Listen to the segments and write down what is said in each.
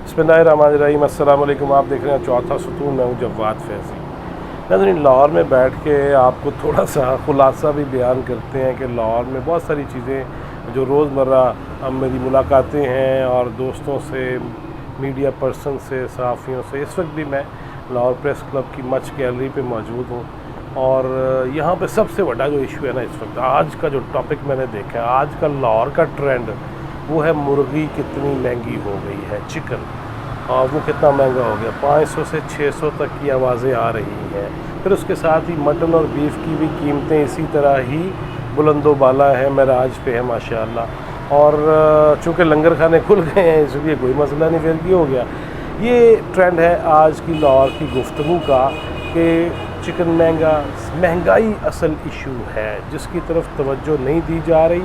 बिस्मिल्लाहिर्रहमानिर्रहीम। अस्सलाम वालेकुम। आप देख रहे हैं चौथा सुतून। मैं हूँ जवाद फैज़ी। नाज़रीन, लाहौर में बैठ के आपको थोड़ा सा खुलासा भी बयान करते हैं कि लाहौर में बहुत सारी चीज़ें जो रोज़मर्रा मेरी मुलाकातें हैं और दोस्तों से, मीडिया पर्सन से, सहाफ़ियों से। इस वक्त भी मैं लाहौर प्रेस क्लब की मच गैलरी पे मौजूद हूँ और यहाँ पे सबसे बड़ा जो इशू है ना इस वक्त, आज का जो टॉपिक मैंने देखा है, आज का लाहौर का ट्रेंड वो है मुर्गी कितनी महंगी हो गई है, चिकन। और वो कितना महंगा हो गया, 500 से 600 तक की आवाज़ें आ रही हैं। फिर उसके साथ ही मटन और बीफ की भी कीमतें इसी तरह ही बुलंदो बाला है, महराज पे है माशाअल्लाह। और चूँकि लंगर खाने खुल गए हैं इसलिए कोई मसला नहीं, फिर भी हो गया। ये ट्रेंड है आज की लाहौर की गुफ्तगू का कि चिकन महंगाई असल इशू है जिसकी तरफ तवज्जो नहीं दी जा रही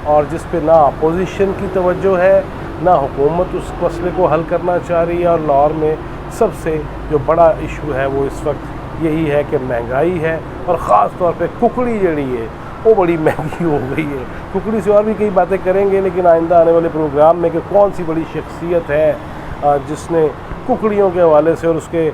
और जिस पे ना अपोजिशन की तवज्जो है, ना हुकूमत उस मसले को हल करना चाह रही है। और लाहौर में सबसे जो बड़ा इशू है वो इस वक्त यही है कि महंगाई है और ख़ास तौर पे कुकड़ी जड़ी है वो बड़ी महंगी हो गई है। कुकड़ी से और भी कई बातें करेंगे, लेकिन आइंदा आने वाले प्रोग्राम में कि कौन सी बड़ी शख्सियत है जिसने कुकड़ियों के हवाले से और उसके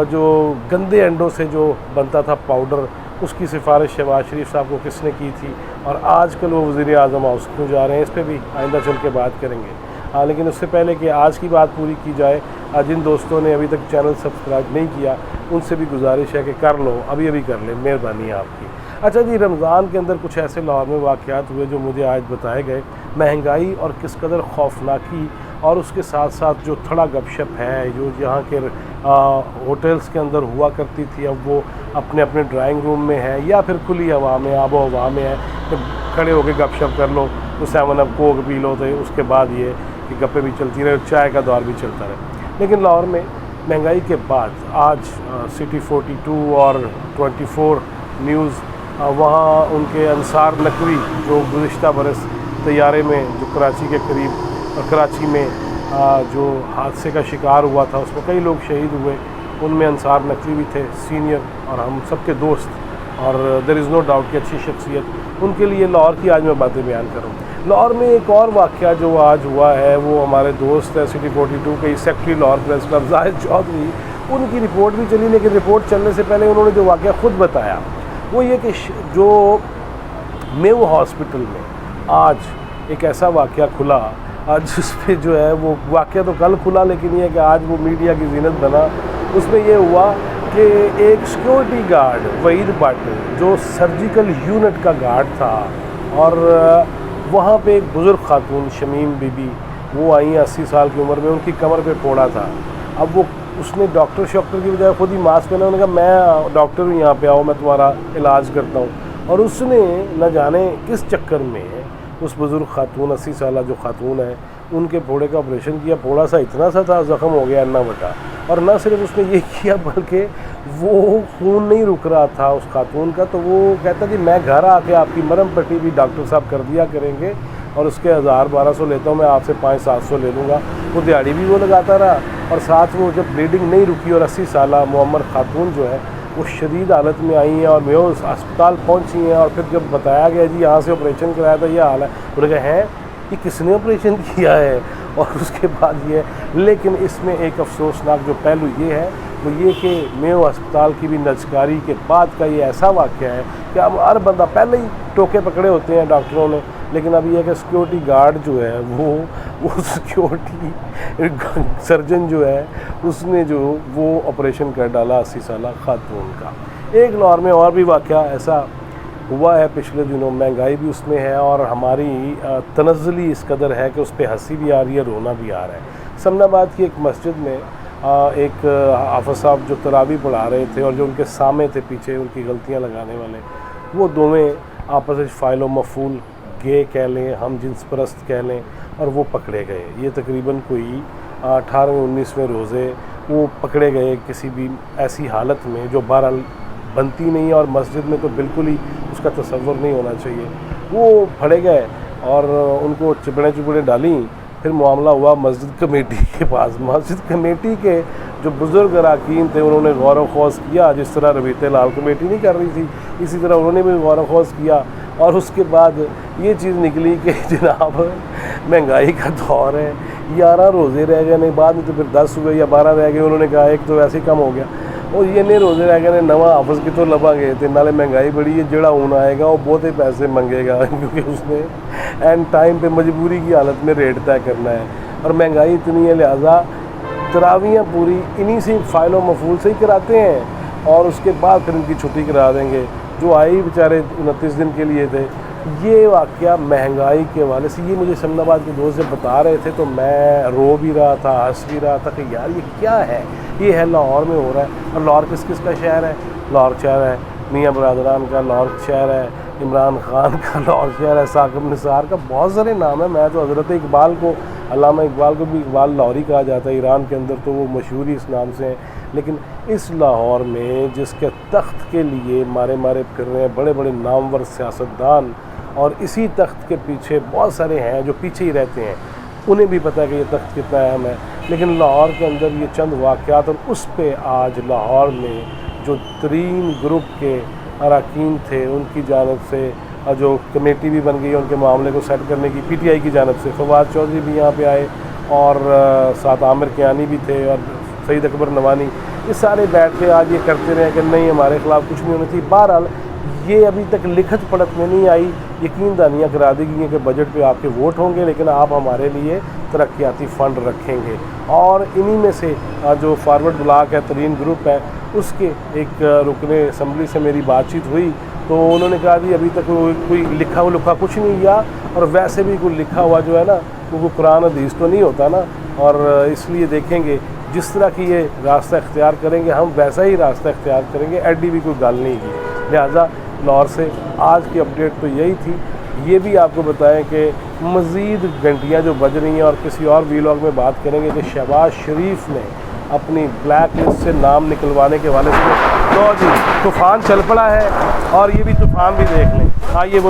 जो गंदे अंडों से जो बनता था पाउडर, उसकी सिफारिश शहबाज शरीफ साहब को किसने की थी और आजकल वो वज़ीर आज़म हाउस क्यों जा रहे हैं, इस पर भी आइंदा चल के बात करेंगे। लेकिन उससे पहले कि आज की बात पूरी की जाए, जिन दोस्तों ने अभी तक चैनल सब्सक्राइब नहीं किया उनसे भी गुजारिश है कि कर लो, अभी कर लें, मेहरबानी है आपकी। अच्छा जी, रमज़ान के अंदर कुछ ऐसे लाहौर में वाक़यात हुए जो मुझे आज बताए गए। महंगाई और किस कदर खौफनाकी और उसके साथ साथ जो थोड़ा गपशप है जो यहाँ के होटल्स के अंदर हुआ करती थी, अब वो अपने अपने ड्राइंग रूम में है या फिर खुली हवा में, आबो हवा में है, तो खड़े होकर गपशप कर लो, तो 7 अप कोक पी लो, तो उसके बाद ये कि गप्पे भी चलती रहे, चाय का दौर भी चलता रहे। लेकिन लाहौर में महंगाई के बाद आज सिटी 42 और 24 न्यूज़ वहाँ उनके अंसार नकवी जो गुज़िश्ता बरस तैयारे में जो कराची के करीब कराची में जो हादसे का शिकार हुआ था उसमें कई लोग शहीद हुए, उनमें अंसार नकवी भी थे, सीनियर और हम सबके दोस्त, और देयर इज़ नो डाउट कि अच्छी शख्सियत। उनके लिए लाहौर की आज मैं बातें बयान करूँ। लाहौर में एक और वाक़या जो आज हुआ है वो हमारे दोस्त है सिटी 42 के secretary Lahore press club Zahid Chaudhry, उनकी रिपोर्ट भी चली, लेकिन रिपोर्ट चलने से पहले उन्होंने जो वाक़या ख़ुद बताया वो ये कि जो मेव हॉस्पिटल में आज एक ऐसा वाक़या खुला जिस पे जो है वो वाक़या तो कल खुला, लेकिन ये कि आज वो मीडिया की ज़ीनत बना। उसमें ये हुआ कि एक सिक्योरिटी गार्ड वहीद भट्ट जो सर्जिकल यूनिट का गार्ड था और वहाँ पे एक बुज़ुर्ग खातून शमीम बीबी वो आई 80 साल की उम्र में, उनकी कमर पे फोड़ा था। अब वो उसने डॉक्टर की बजाय खुद ही मास्क पहना, उन्होंने कहा मैं डॉक्टर हूँ, यहाँ पे आओ मैं तुम्हारा इलाज करता हूँ। और उसने न जाने किस चक्कर में उस बुज़ुर्ग खातून 80 साल जो खातून है उनके फोड़े का ऑपरेशन किया। फोड़ा सा इतना सा था, ज़ख़म हो गया अन्ना बटा। और न सिर्फ उसने ये किया बल्कि वो खून नहीं रुक रहा था उस खातून का, तो वो कहता कि मैं घर आके आपकी मरहम पट्टी भी डॉक्टर साहब कर दिया करेंगे और उसके 1000-1200 लेता हूँ मैं, आपसे 500-700 ले लूँगा। वो दिहाड़ी भी वो लगाता रहा और साथ वो जब ब्लीडिंग नहीं रुकी और 80 साल मुअम्मर खातून जो है वो शदीद हालत में आई हैं और मेयो अस्पताल पहुंची हैं। और फिर जब बताया गया जी यहाँ से ऑपरेशन कराया था, यह हाल है, उन्होंने कहा है कि किसने ऑपरेशन किया है। और उसके बाद ये, लेकिन इसमें एक अफसोसनाक जो पहलू ये है वो ये कि मेयो अस्पताल की भी नजकारी के बाद का ये ऐसा वाक़या है कि अब हर बंदा पहले ही टोके पकड़े होते हैं डॉक्टरों ने, लेकिन अब ये कि सिक्योरिटी गार्ड जो है वो सिक्योरिटी सर्जन जो है उसने जो वो ऑपरेशन कर डाला 80 साल खातून का। एक लाहौर में और भी वाक़या ऐसा हुआ है पिछले दिनों, महंगाई भी उसमें है और हमारी तनज़्ज़ुली इस कदर है कि उस पर हंसी भी आ रही है, रोना भी आ रहा है। समनाबाद की एक मस्जिद में एक हाफ़िज़ साहब जो तरावी पढ़ा रहे थे और जो उनके सामने थे पीछे उनकी गलतियां लगाने वाले, वो दोवें आपस में फ़ाइल व मफ़ूल गे कह लें, हम जिन्स परस्त कह लें, और वो पकड़े गए। ये तकरीबन कोई 18वें-19वें रोज़े वो पकड़े गए किसी भी ऐसी हालत में जो बहरहाल बनती नहीं है और मस्जिद में तो बिल्कुल ही उसका तसव्वुर नहीं होना चाहिए। वो फड़े गए और उनको चिपड़े डाली। फिर मामला हुआ मस्जिद कमेटी के पास। मस्जिद कमेटी के जो बुज़ुर्ग अरकान थे उन्होंने गौर व खौज़ किया, जिस तरह रबीते लाल कमेटी नहीं कर रही थी इसी तरह उन्होंने भी गौर व खौज़ किया। और उसके बाद ये चीज़ निकली कि जनाब महंगाई का दौर है, 11 روزے رہ گئے نے, بعد میں تو پھر 10 ہوئے یا 12 رہ گئے, انہوں نے کہا ایک تو ویسے ہی کم ہو گیا, اور یہ نہیں روزے رہ گئے نے نواں حافظ کی تو لبا گئے تھے, نالے مہنگائی بڑی ہے, جڑا اون آئے گا وہ بہت ہی پیسے منگے گا کیونکہ اس نے اینڈ ٹائم پہ مجبوری کی حالت میں ریٹ طے کرنا ہے, اور مہنگائی اتنی ہے لہٰذا تراویحیں پوری انہی سے فائل و مفعول سے ہی کراتے ہیں, اور اس کے بعد پھر ان کی چھٹی کرا دیں گے, جو آئی بیچارے 29 دن کے لیے تھے. یہ واقعہ مہنگائی کے حوالے سے یہ مجھے شمن آباد کے دوست جب بتا رہے تھے تو میں رو بھی رہا تھا, ہنس بھی رہا تھا کہ یار یہ کیا ہے, یہ ہے لاہور میں ہو رہا ہے. اور لاہور کس کس کا شہر ہے؟ لاہور شہر ہے میاں برادران کا, لاہور شہر ہے عمران خان کا, لاہور شہر ہے ثاقب نثار کا, بہت سارے نام ہیں. میں تو حضرت اقبال کو, علامہ اقبال کو بھی اقبال لاہوری کہا جاتا ہے ایران کے اندر, تو وہ مشہور ہی اس نام سے ہیں. لیکن اس لاہور میں جس کے تخت کے لیے مارے پھر رہے ہیں بڑے بڑے نامور سیاستدان, اور اسی تخت کے پیچھے بہت سارے ہیں جو پیچھے ہی رہتے ہیں, انہیں بھی پتہ ہے کہ یہ تخت کتنا اہم ہے. لیکن لاہور کے اندر یہ چند واقعات, اور اس پہ آج لاہور میں جو ترین گروپ کے اراکین تھے ان کی جانب سے, اور جو کمیٹی بھی بن گئی ان کے معاملے کو سیٹ کرنے کی پی ٹی آئی کی جانب سے, فواد چودھری بھی یہاں پہ آئے, اور ساتھ عامر کیانی بھی تھے, اور سعید اکبر نوانی, یہ سارے بیٹھ کے آج یہ کرتے رہے کہ نہیں ہمارے خلاف کچھ نہیں ہونی تھی. بہرحال یہ ابھی تک لکھت پڑھت میں نہیں آئی, یقین دہانیاں کرا دی گئی ہیں کہ بجٹ پہ آپ کے ووٹ ہوں گے لیکن آپ ہمارے لیے ترقیاتی فنڈ رکھیں گے. اور انہی میں سے جو فارورڈ بلاک ہے, ترین گروپ ہے, اس کے ایک رکن اسمبلی سے میری بات چیت ہوئی تو انہوں نے کہا جی ابھی تک کوئی لکھا کچھ نہیں کیا, اور ویسے بھی کوئی لکھا ہوا جو ہے نا وہ قرآن حدیث تو نہیں ہوتا نا, اور اس لیے دیکھیں گے جس طرح کی یہ راستہ اختیار کریں گے ہم ویسا ہی راستہ اختیار کریں گے, ایڈی بھی کوئی گل نہیں کی. لہٰذا لاہور سے آج کی اپڈیٹ تو یہی تھی. یہ بھی آپ کو بتائیں کہ مزید گھنٹیاں جو بج رہی ہیں, اور کسی اور ویلاگ میں بات کریں گے کہ شہباز شریف نے اپنی بلیک لسٹ سے نام نکلوانے کے حوالے سے تو جی طوفان چل پڑا ہے, اور یہ بھی طوفان بھی دیکھ لیں. آئیے